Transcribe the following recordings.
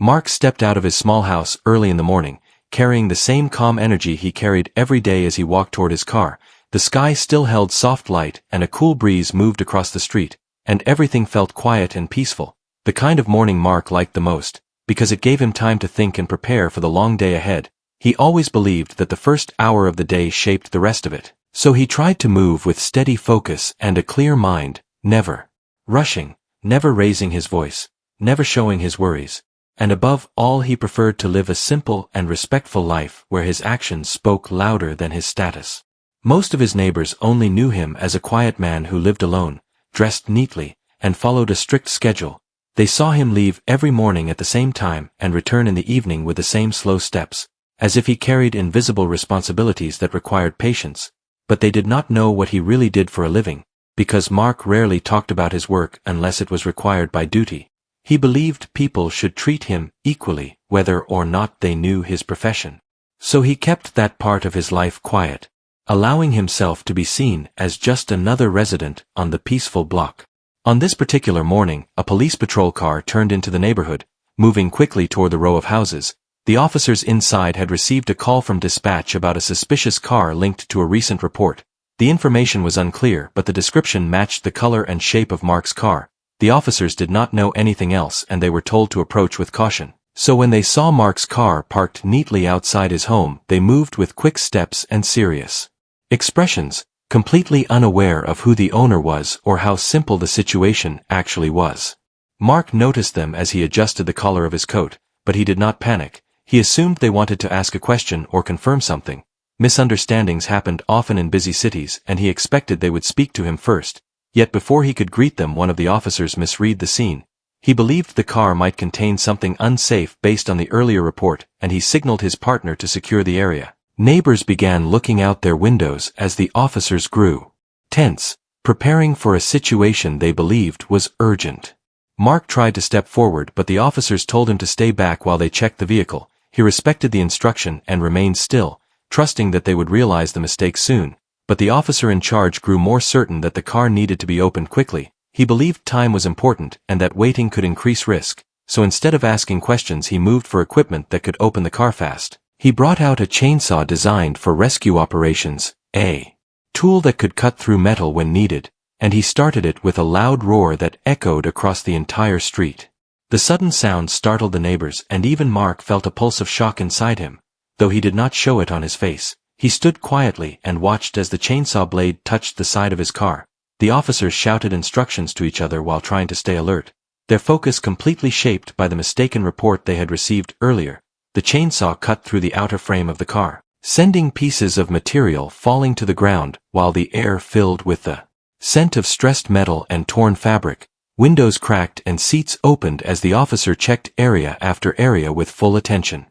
Mark stepped out of his small house early in the morning, carrying the same calm energy he carried every day as he walked toward his car. The sky still held soft light and a cool breeze moved across the street, and everything felt quiet and peaceful. The kind of morning Mark liked the most, because it gave him time to think and prepare for the long day ahead. He always believed that the first hour of the day shaped the rest of it. So he tried to move with steady focus and a clear mind, never rushing, never raising his voice, never showing his worries. And above all, he preferred to live a simple and respectful life where his actions spoke louder than his status. Most of his neighbors only knew him as a quiet man who lived alone, dressed neatly, and followed a strict schedule. They saw him leave every morning at the same time and return in the evening with the same slow steps, as if he carried invisible responsibilities that required patience. But they did not know what he really did for a living, because Mark rarely talked about his work unless it was required by duty. He believed people should treat him equally, whether or not they knew his profession. So he kept that part of his life quiet, allowing himself to be seen as just another resident on the peaceful block. On this particular morning, a police patrol car turned into the neighborhood, moving quickly toward the row of houses. The officers inside had received a call from dispatch about a suspicious car linked to a recent report. The information was unclear, but the description matched the color and shape of Mark's car. The officers did not know anything else and they were told to approach with caution. So when they saw Mark's car parked neatly outside his home, they moved with quick steps and serious expressions, completely unaware of who the owner was or how simple the situation actually was. Mark noticed them as he adjusted the collar of his coat, but he did not panic. He assumed they wanted to ask a question or confirm something. Misunderstandings happened often in busy cities, and he expected they would speak to him first. Yet before he could greet them, one of the officers misread the scene. He believed the car might contain something unsafe based on the earlier report, and he signaled his partner to secure the area. Neighbors began looking out their windows as the officers grew tense, preparing for a situation they believed was urgent. Mark tried to step forward, but the officers told him to stay back while they checked the vehicle. He respected the instruction and remained still, trusting that they would realize the mistake soon. But the officer in charge grew more certain that the car needed to be opened quickly. He believed time was important and that waiting could increase risk. So instead of asking questions, he moved for equipment that could open the car fast. He brought out a chainsaw designed for rescue operations, a tool that could cut through metal when needed, and he started it with a loud roar that echoed across the entire street. The sudden sound startled the neighbors, and even Mark felt a pulse of shock inside him, though he did not show it on his face. He stood quietly and watched as the chainsaw blade touched the side of his car. The officers shouted instructions to each other while trying to stay alert, their focus completely shaped by the mistaken report they had received earlier. The chainsaw cut through the outer frame of the car, sending pieces of material falling to the ground, while the air filled with the scent of stressed metal and torn fabric. Windows cracked and seats opened as the officer checked area after area with full attention.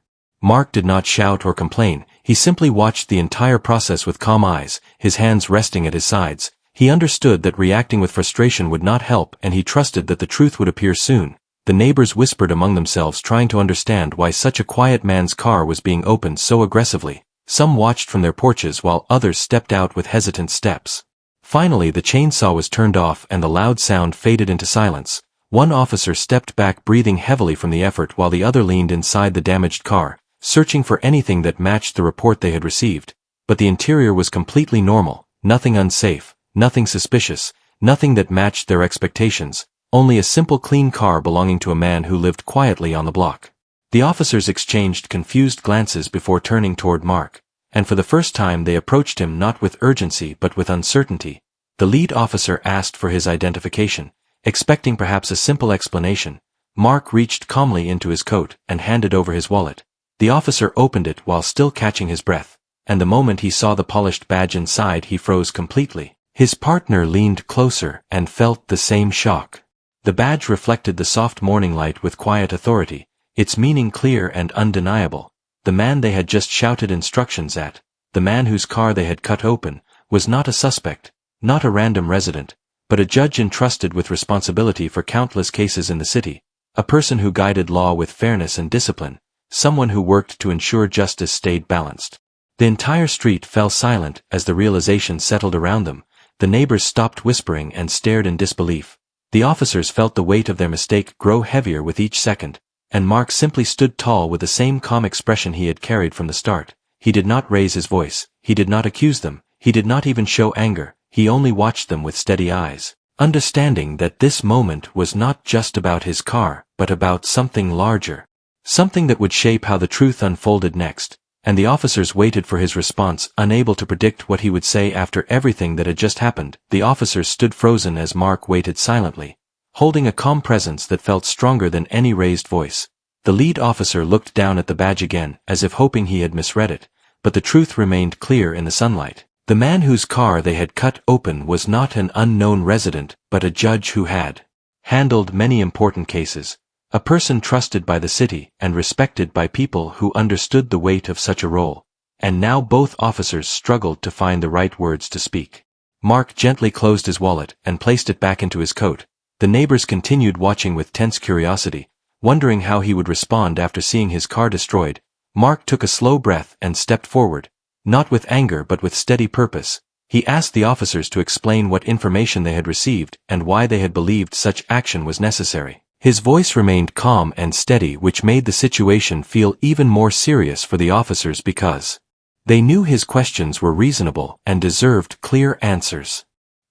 Mark did not shout or complain. He simply watched the entire process with calm eyes, his hands resting at his sides. He understood that reacting with frustration would not help, and he trusted that the truth would appear soon. The neighbors whispered among themselves, trying to understand why such a quiet man's car was being opened so aggressively. Some watched from their porches while others stepped out with hesitant steps. Finally, the chainsaw was turned off and the loud sound faded into silence. One officer stepped back, breathing heavily from the effort, while the other leaned inside the damaged car, searching for anything that matched the report they had received. But the interior was completely normal, nothing unsafe, nothing suspicious, nothing that matched their expectations, only a simple clean car belonging to a man who lived quietly on the block. The officers exchanged confused glances before turning toward Mark, and for the first time they approached him not with urgency but with uncertainty. The lead officer asked for his identification, expecting perhaps a simple explanation. Mark reached calmly into his coat and handed over his wallet. The officer opened it while still catching his breath, and the moment he saw the polished badge inside, he froze completely. His partner leaned closer and felt the same shock. The badge reflected the soft morning light with quiet authority, its meaning clear and undeniable. The man they had just shouted instructions at, the man whose car they had cut open, was not a suspect, not a random resident, but a judge entrusted with responsibility for countless cases in the city, a person who guided law with fairness and discipline, someone who worked to ensure justice stayed balanced. The entire street fell silent as the realization settled around them. The neighbors stopped whispering and stared in disbelief. The officers felt the weight of their mistake grow heavier with each second, and Mark simply stood tall with the same calm expression he had carried from the start. He did not raise his voice, he did not accuse them, he did not even show anger, he only watched them with steady eyes, understanding that this moment was not just about his car, but about something larger. Something that would shape how the truth unfolded next, and the officers waited for his response, unable to predict what he would say after everything that had just happened. The officers stood frozen as Mark waited silently, holding a calm presence that felt stronger than any raised voice. The lead officer looked down at the badge again, as if hoping he had misread it, but the truth remained clear in the sunlight. The man whose car they had cut open was not an unknown resident, but a judge who had handled many important cases, a person trusted by the city and respected by people who understood the weight of such a role. And now both officers struggled to find the right words to speak. Mark gently closed his wallet and placed it back into his coat. The neighbors continued watching with tense curiosity, wondering how he would respond after seeing his car destroyed. Mark took a slow breath and stepped forward, not with anger but with steady purpose. He asked the officers to explain what information they had received and why they had believed such action was necessary. His voice remained calm and steady, which made the situation feel even more serious for the officers because they knew his questions were reasonable and deserved clear answers.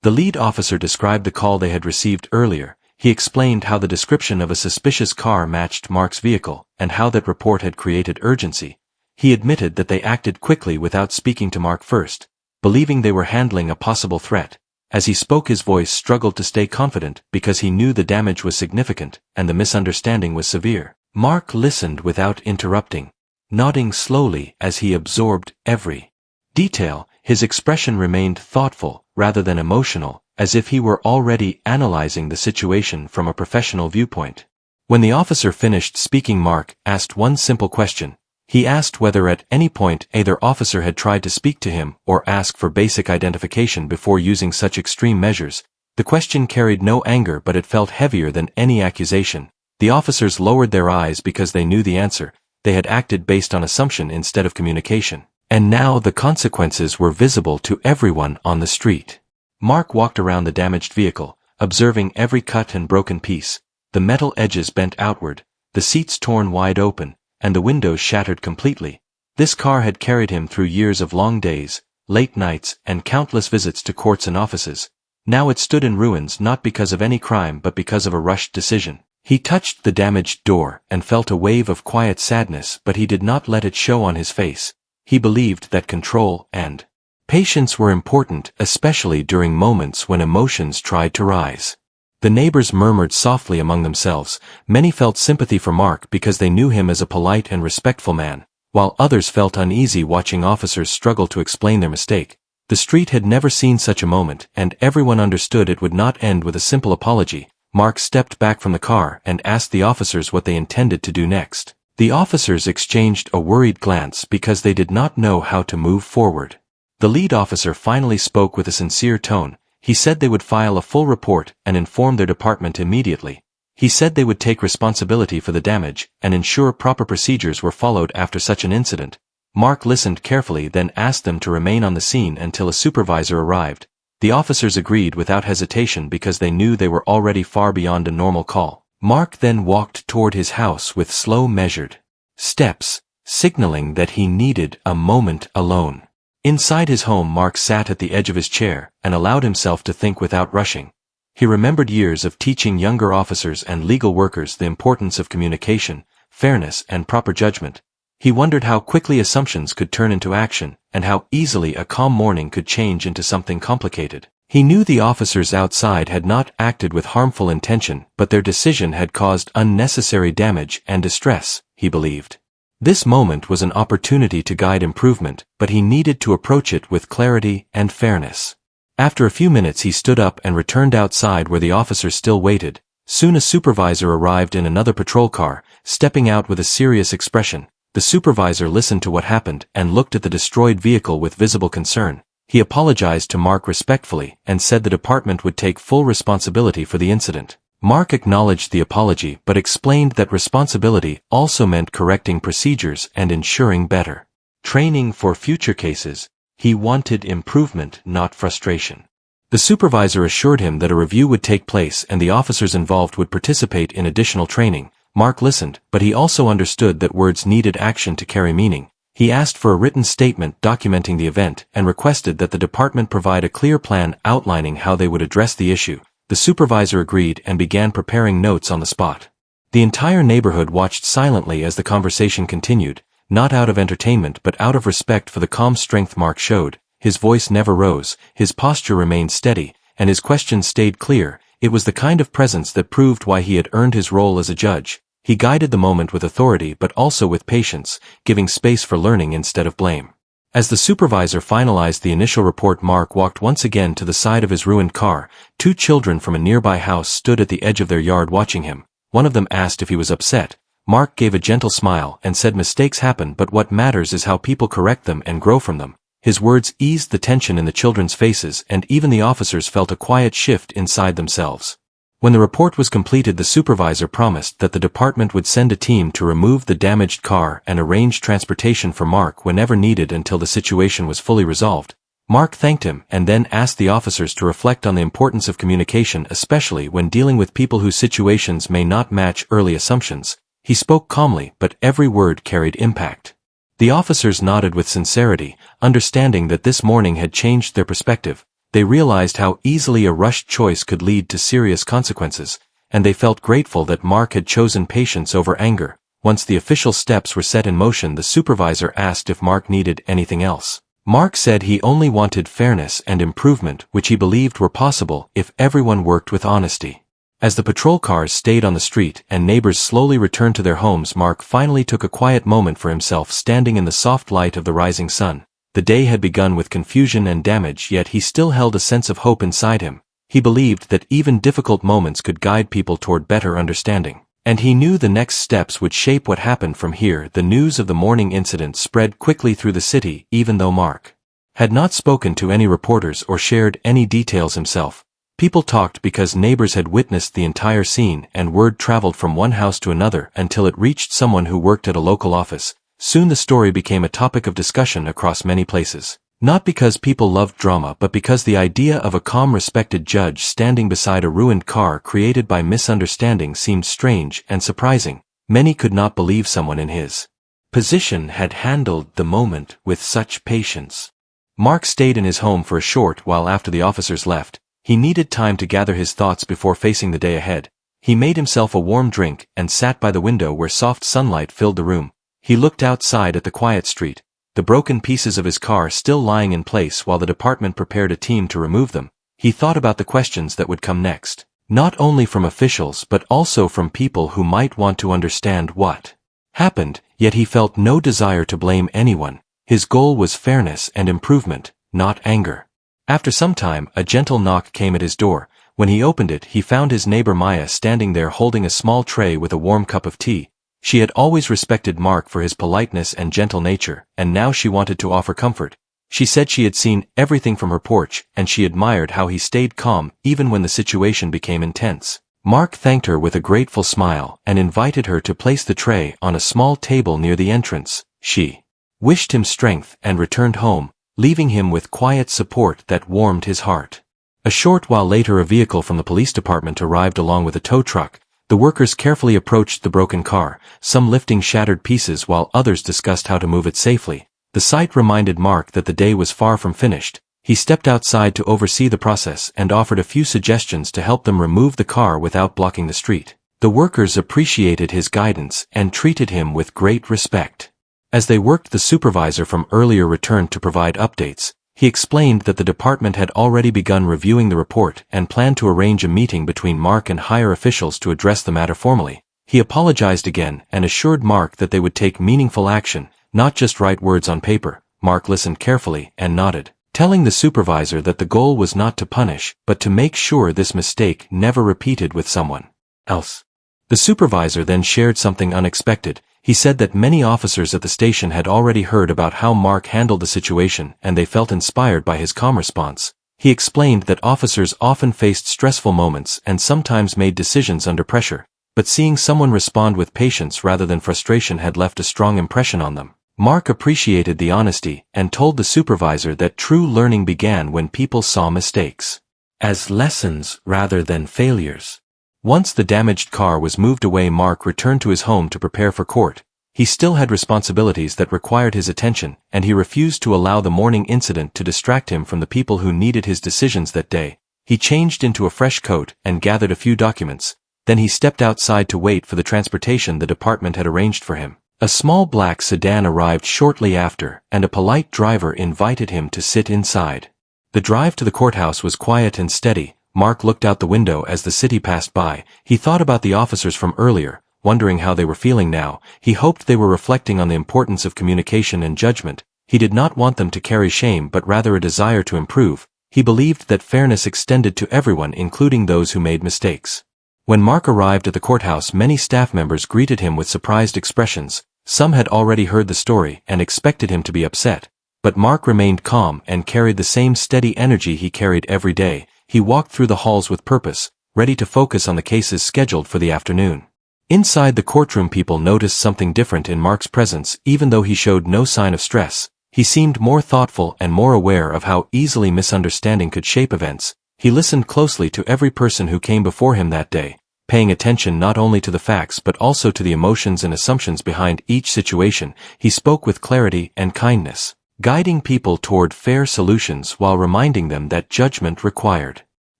The lead officer described the call they had received earlier. He explained how the description of a suspicious car matched Mark's vehicle, and how that report had created urgency. He admitted that they acted quickly without speaking to Mark first, believing they were handling a possible threat. As he spoke, his voice struggled to stay confident because he knew the damage was significant and the misunderstanding was severe. Mark listened without interrupting, nodding slowly as he absorbed every detail. His expression remained thoughtful rather than emotional, as if he were already analyzing the situation from a professional viewpoint. When the officer finished speaking, Mark asked one simple question. He asked whether at any point either officer had tried to speak to him or ask for basic identification before using such extreme measures. The question carried no anger, but it felt heavier than any accusation. The officers lowered their eyes because they knew the answer. They had acted based on assumption instead of communication, and now the consequences were visible to everyone on the street. Mark walked around the damaged vehicle, observing every cut and broken piece, the metal edges bent outward, the seats torn wide open, and the windows shattered completely. This car had carried him through years of long days, late nights, and countless visits to courts and offices. Now it stood in ruins, not because of any crime but because of a rushed decision. He touched the damaged door and felt a wave of quiet sadness, but he did not let it show on his face. He believed that control and patience were important, especially during moments when emotions tried to rise. The neighbors murmured softly among themselves. Many felt sympathy for Mark because they knew him as a polite and respectful man, while others felt uneasy watching officers struggle to explain their mistake. The street had never seen such a moment, and everyone understood it would not end with a simple apology. Mark stepped back from the car and asked the officers what they intended to do next. The officers exchanged a worried glance because they did not know how to move forward. The lead officer finally spoke with a sincere tone. He said they would file a full report and inform their department immediately. He said they would take responsibility for the damage and ensure proper procedures were followed after such an incident. Mark listened carefully, then asked them to remain on the scene until a supervisor arrived. The officers agreed without hesitation because they knew they were already far beyond a normal call. Mark then walked toward his house with slow, measured steps, signaling that he needed a moment alone. Inside his home, Mark sat at the edge of his chair and allowed himself to think without rushing. He remembered years of teaching younger officers and legal workers the importance of communication, fairness, and proper judgment. He wondered how quickly assumptions could turn into action, and how easily a calm morning could change into something complicated. He knew the officers outside had not acted with harmful intention, but their decision had caused unnecessary damage and distress, he believed. This moment was an opportunity to guide improvement, but he needed to approach it with clarity and fairness. After a few minutes he stood up and returned outside where the officers still waited. Soon a supervisor arrived in another patrol car, stepping out with a serious expression. The supervisor listened to what happened and looked at the destroyed vehicle with visible concern. He apologized to Mark respectfully and said the department would take full responsibility for the incident. Mark acknowledged the apology but explained that responsibility also meant correcting procedures and ensuring better training for future cases. He wanted improvement, not frustration. The supervisor assured him that a review would take place and the officers involved would participate in additional training. Mark listened, but he also understood that words needed action to carry meaning. He asked for a written statement documenting the event and requested that the department provide a clear plan outlining how they would address the issue. The supervisor agreed and began preparing notes on the spot. The entire neighborhood watched silently as the conversation continued, not out of entertainment but out of respect for the calm strength Mark showed. His voice never rose, his posture remained steady, and his questions stayed clear. It was the kind of presence that proved why he had earned his role as a judge. He guided the moment with authority but also with patience, giving space for learning instead of blame. As the supervisor finalized the initial report, Mark walked once again to the side of his ruined car. Two children from a nearby house stood at the edge of their yard watching him. One of them asked if he was upset. Mark gave a gentle smile and said mistakes happen, but what matters is how people correct them and grow from them. His words eased the tension in the children's faces, and even the officers felt a quiet shift inside themselves. When the report was completed, the supervisor promised that the department would send a team to remove the damaged car and arrange transportation for Mark whenever needed until the situation was fully resolved. Mark thanked him and then asked the officers to reflect on the importance of communication, especially when dealing with people whose situations may not match early assumptions. He spoke calmly, but every word carried impact. The officers nodded with sincerity, understanding that this morning had changed their perspective. They realized how easily a rushed choice could lead to serious consequences, and they felt grateful that Mark had chosen patience over anger. Once the official steps were set in motion, the supervisor asked if Mark needed anything else. Mark said he only wanted fairness and improvement, which he believed were possible if everyone worked with honesty. As the patrol cars stayed on the street and neighbors slowly returned to their homes, Mark finally took a quiet moment for himself, standing in the soft light of the rising sun. The day had begun with confusion and damage, yet he still held a sense of hope inside him. He believed that even difficult moments could guide people toward better understanding. And he knew the next steps would shape what happened from here. The news of the morning incident spread quickly through the city, even though Mark had not spoken to any reporters or shared any details himself. People talked because neighbors had witnessed the entire scene, and word traveled from one house to another until it reached someone who worked at a local office. Soon the story became a topic of discussion across many places. Not because people loved drama, but because the idea of a calm, respected judge standing beside a ruined car created by misunderstanding seemed strange and surprising. Many could not believe someone in his position had handled the moment with such patience. Mark stayed in his home for a short while after the officers left. He needed time to gather his thoughts before facing the day ahead. He made himself a warm drink and sat by the window where soft sunlight filled the room. He looked outside at the quiet street, the broken pieces of his car still lying in place while the department prepared a team to remove them. He thought about the questions that would come next, not only from officials but also from people who might want to understand what happened, yet he felt no desire to blame anyone. His goal was fairness and improvement, not anger. After some time, a gentle knock came at his door. When he opened it, he found his neighbor Maya standing there holding a small tray with a warm cup of tea. She had always respected Mark for his politeness and gentle nature, and now she wanted to offer comfort. She said she had seen everything from her porch, and she admired how he stayed calm even when the situation became intense. Mark thanked her with a grateful smile and invited her to place the tray on a small table near the entrance. She wished him strength and returned home, leaving him with quiet support that warmed his heart. A short while later, a vehicle from the police department arrived along with a tow truck. The workers carefully approached the broken car, some lifting shattered pieces while others discussed how to move it safely. The sight reminded Mark that the day was far from finished. He stepped outside to oversee the process and offered a few suggestions to help them remove the car without blocking the street. The workers appreciated his guidance and treated him with great respect. As they worked, the supervisor from earlier returned to provide updates. He explained that the department had already begun reviewing the report and planned to arrange a meeting between Mark and higher officials to address the matter formally. He apologized again and assured Mark that they would take meaningful action, not just write words on paper. Mark listened carefully and nodded, telling the supervisor that the goal was not to punish, but to make sure this mistake never repeated with someone else. The supervisor then shared something unexpected. He said that many officers at the station had already heard about how Mark handled the situation, and they felt inspired by his calm response. He explained that officers often faced stressful moments and sometimes made decisions under pressure, but seeing someone respond with patience rather than frustration had left a strong impression on them. Mark appreciated the honesty and told the supervisor that true learning began when people saw mistakes as lessons rather than failures. Once the damaged car was moved away, Mark returned to his home to prepare for court. He still had responsibilities that required his attention, and he refused to allow the morning incident to distract him from the people who needed his decisions that day. He changed into a fresh coat and gathered a few documents. Then he stepped outside to wait for the transportation the department had arranged for him. A small black sedan arrived shortly after, and a polite driver invited him to sit inside. The drive to the courthouse was quiet and steady. Mark looked out the window as the city passed by. He thought about the officers from earlier, wondering how they were feeling now. He hoped they were reflecting on the importance of communication and judgment. He did not want them to carry shame but rather a desire to improve. He believed that fairness extended to everyone, including those who made mistakes. When Mark arrived at the courthouse, many staff members greeted him with surprised expressions. Some had already heard the story and expected him to be upset. But Mark remained calm and carried the same steady energy he carried every day. He walked through the halls with purpose, ready to focus on the cases scheduled for the afternoon. Inside the courtroom, people noticed something different in Mark's presence. Even though he showed no sign of stress, he seemed more thoughtful and more aware of how easily misunderstanding could shape events. He listened closely to every person who came before him that day, paying attention not only to the facts but also to the emotions and assumptions behind each situation. He spoke with clarity and kindness, guiding people toward fair solutions while reminding them that judgment required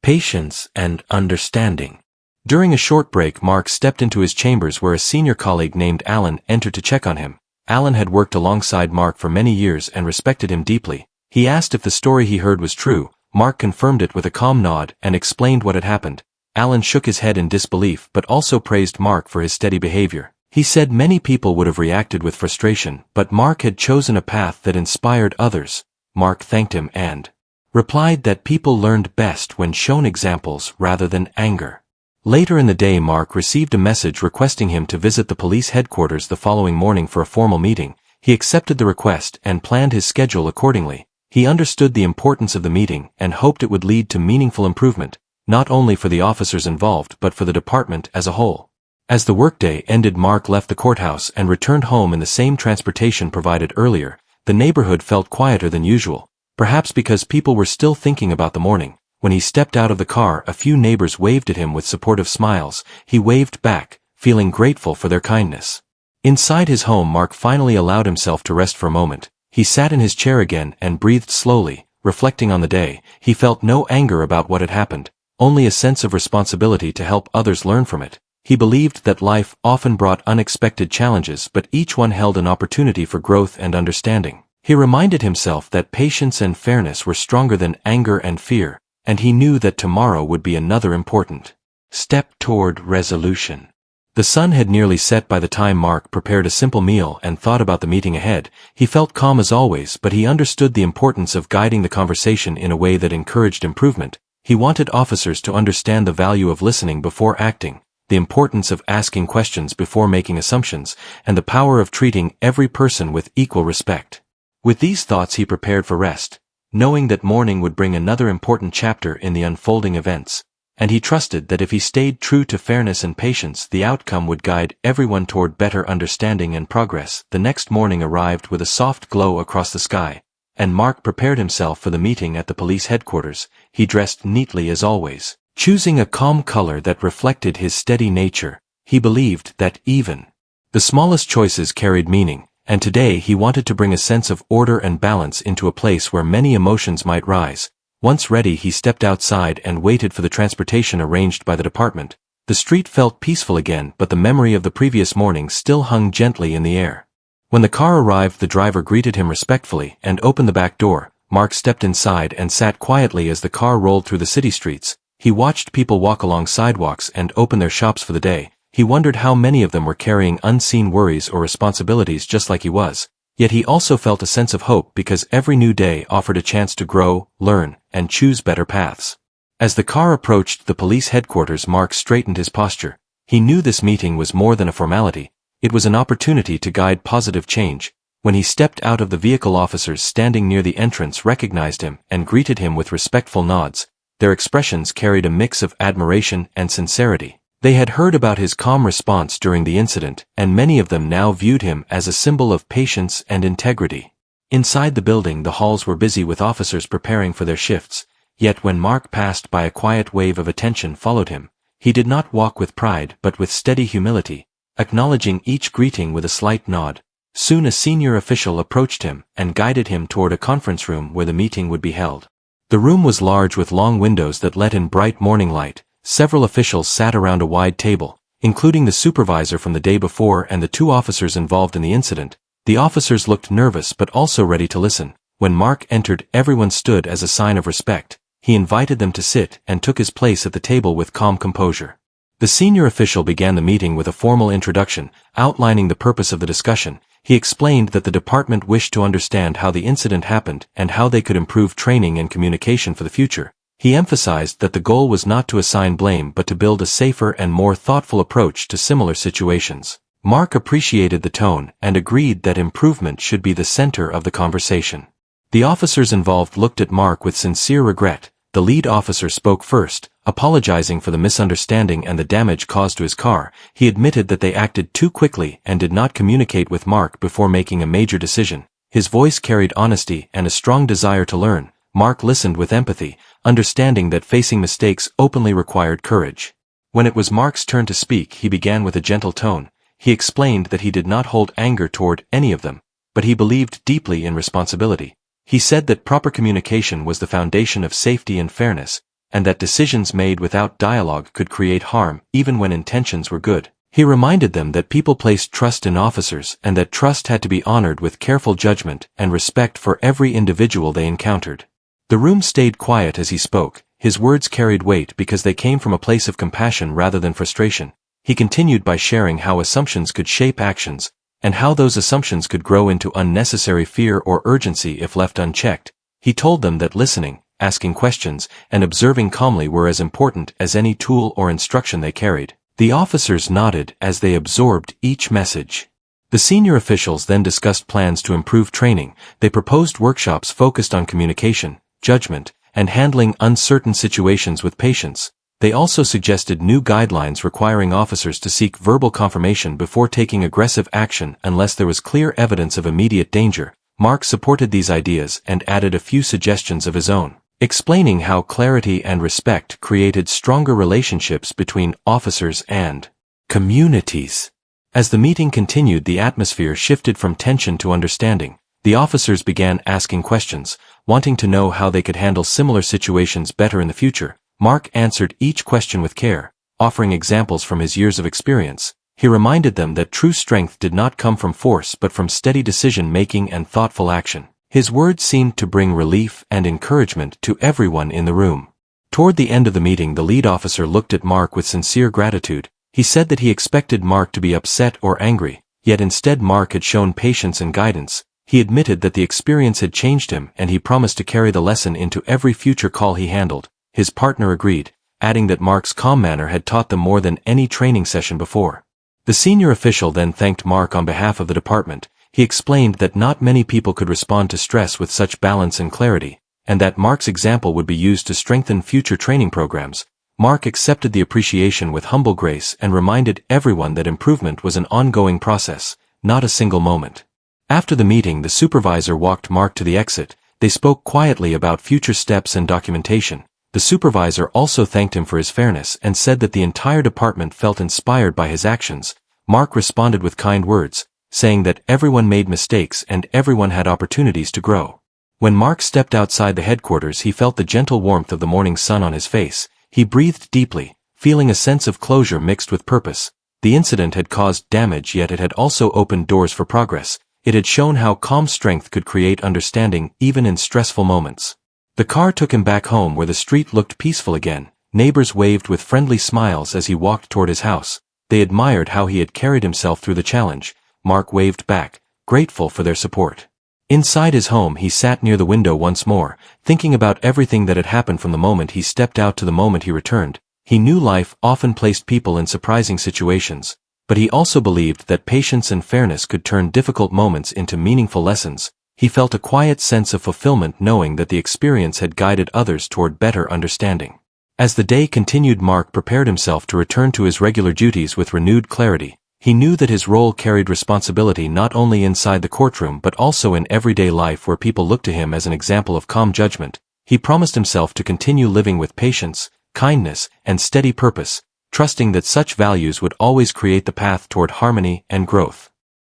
patience and understanding. During a short break, Mark stepped into his chambers where a senior colleague named Alan entered to check on him. Alan had worked alongside Mark for many years and respected him deeply. He asked if the story he heard was true. Mark confirmed it with a calm nod and explained what had happened. Alan shook his head in disbelief but also praised Mark for his steady behavior. He said many people would have reacted with frustration, but Mark had chosen a path that inspired others. Mark thanked him and replied that people learned best when shown examples rather than anger. Later in the day, Mark received a message requesting him to visit the police headquarters the following morning for a formal meeting. He accepted the request and planned his schedule accordingly. He understood the importance of the meeting and hoped it would lead to meaningful improvement, not only for the officers involved but for the department as a whole. As the workday ended, Mark left the courthouse and returned home in the same transportation provided earlier. The neighborhood felt quieter than usual, perhaps because people were still thinking about the morning. When he stepped out of the car, a few neighbors waved at him with supportive smiles. He waved back, feeling grateful for their kindness. Inside his home, Mark finally allowed himself to rest for a moment. He sat in his chair again and breathed slowly, reflecting on the day. He felt no anger about what had happened, only a sense of responsibility to help others learn from it. He believed that life often brought unexpected challenges, but each one held an opportunity for growth and understanding. He reminded himself that patience and fairness were stronger than anger and fear, and he knew that tomorrow would be another important step toward resolution. The sun had nearly set by the time Mark prepared a simple meal and thought about the meeting ahead. He felt calm as always, but he understood the importance of guiding the conversation in a way that encouraged improvement. He wanted officers to understand the value of listening before acting, the importance of asking questions before making assumptions, and the power of treating every person with equal respect. With these thoughts, he prepared for rest, knowing that morning would bring another important chapter in the unfolding events, and he trusted that if he stayed true to fairness and patience, the outcome would guide everyone toward better understanding and progress. The next morning arrived with a soft glow across the sky, and Mark prepared himself for the meeting at the police headquarters. He dressed neatly as always, choosing a calm color that reflected his steady nature. He believed that even the smallest choices carried meaning, and today he wanted to bring a sense of order and balance into a place where many emotions might rise. Once ready, he stepped outside and waited for the transportation arranged by the department. The street felt peaceful again, but the memory of the previous morning still hung gently in the air. When the car arrived, the driver greeted him respectfully and opened the back door. Mark stepped inside and sat quietly as the car rolled through the city streets. He watched people walk along sidewalks and open their shops for the day. He wondered how many of them were carrying unseen worries or responsibilities just like he was. Yet he also felt a sense of hope because every new day offered a chance to grow, learn, and choose better paths. As the car approached the police headquarters, Mark straightened his posture. He knew this meeting was more than a formality. It was an opportunity to guide positive change. When he stepped out of the vehicle, officers standing near the entrance recognized him and greeted him with respectful nods. Their expressions carried a mix of admiration and sincerity. They had heard about his calm response during the incident, and many of them now viewed him as a symbol of patience and integrity. Inside the building, the halls were busy with officers preparing for their shifts, yet when Mark passed by, a quiet wave of attention followed him. He did not walk with pride but with steady humility, acknowledging each greeting with a slight nod. Soon a senior official approached him and guided him toward a conference room where the meeting would be held. The room was large with long windows that let in bright morning light. Several officials sat around a wide table, including the supervisor from the day before and the 2 officers involved in the incident. The officers looked nervous but also ready to listen. When Mark entered, everyone stood as a sign of respect. He invited them to sit and took his place at the table with calm composure. The senior official began the meeting with a formal introduction, outlining the purpose of the discussion. He explained that the department wished to understand how the incident happened and how they could improve training and communication for the future. He emphasized that the goal was not to assign blame but to build a safer and more thoughtful approach to similar situations. Mark appreciated the tone and agreed that improvement should be the center of the conversation. The officers involved looked at Mark with sincere regret. The lead officer spoke first, apologizing for the misunderstanding and the damage caused to his car. He admitted that they acted too quickly and did not communicate with Mark before making a major decision. His voice carried honesty and a strong desire to learn. Mark listened with empathy, understanding that facing mistakes openly required courage. When it was Mark's turn to speak, he began with a gentle tone. He explained that he did not hold anger toward any of them, but he believed deeply in responsibility. He said that proper communication was the foundation of safety and fairness, and that decisions made without dialogue could create harm even when intentions were good. He reminded them that people placed trust in officers and that trust had to be honored with careful judgment and respect for every individual they encountered. The room stayed quiet as he spoke. His words carried weight because they came from a place of compassion rather than frustration. He continued by sharing how assumptions could shape actions, and how those assumptions could grow into unnecessary fear or urgency if left unchecked. He told them that listening, asking questions, and observing calmly were as important as any tool or instruction they carried. The officers nodded as they absorbed each message. The senior officials then discussed plans to improve training. They proposed workshops focused on communication, judgment, and handling uncertain situations with patience. They also suggested new guidelines requiring officers to seek verbal confirmation before taking aggressive action unless there was clear evidence of immediate danger. Mark supported these ideas and added a few suggestions of his own, explaining how clarity and respect created stronger relationships between officers and communities. As the meeting continued, the atmosphere shifted from tension to understanding. The officers began asking questions, wanting to know how they could handle similar situations better in the future. Mark answered each question with care, offering examples from his years of experience. He reminded them that true strength did not come from force but from steady decision-making and thoughtful action. His words seemed to bring relief and encouragement to everyone in the room. Toward the end of the meeting, the lead officer looked at Mark with sincere gratitude. He said that he expected Mark to be upset or angry, yet instead Mark had shown patience and guidance. He admitted that the experience had changed him and he promised to carry the lesson into every future call he handled. His partner agreed, adding that Mark's calm manner had taught them more than any training session before. The senior official then thanked Mark on behalf of the department. He explained that not many people could respond to stress with such balance and clarity, and that Mark's example would be used to strengthen future training programs. Mark accepted the appreciation with humble grace and reminded everyone that improvement was an ongoing process, not a single moment. After the meeting, the supervisor walked Mark to the exit. They spoke quietly about future steps and documentation. The supervisor also thanked him for his fairness and said that the entire department felt inspired by his actions. Mark responded with kind words, saying that everyone made mistakes and everyone had opportunities to grow. When Mark stepped outside the headquarters, he felt the gentle warmth of the morning sun on his face. He breathed deeply, feeling a sense of closure mixed with purpose. The incident had caused damage, yet it had also opened doors for progress. It had shown how calm strength could create understanding even in stressful moments. The car took him back home where the street looked peaceful again. Neighbors waved with friendly smiles as he walked toward his house. They admired how he had carried himself through the challenge. Mark waved back, grateful for their support. Inside his home, he sat near the window once more, thinking about everything that had happened from the moment he stepped out to the moment he returned. He knew life often placed people in surprising situations, but he also believed that patience and fairness could turn difficult moments into meaningful lessons. He felt a quiet sense of fulfillment knowing that the experience had guided others toward better understanding. As the day continued, Mark prepared himself to return to his regular duties with renewed clarity. He knew that his role carried responsibility not only inside the courtroom but also in everyday life where people looked to him as an example of calm judgment. He promised himself to continue living with patience, kindness, and steady purpose, trusting that such values would always create the path toward harmony and growth.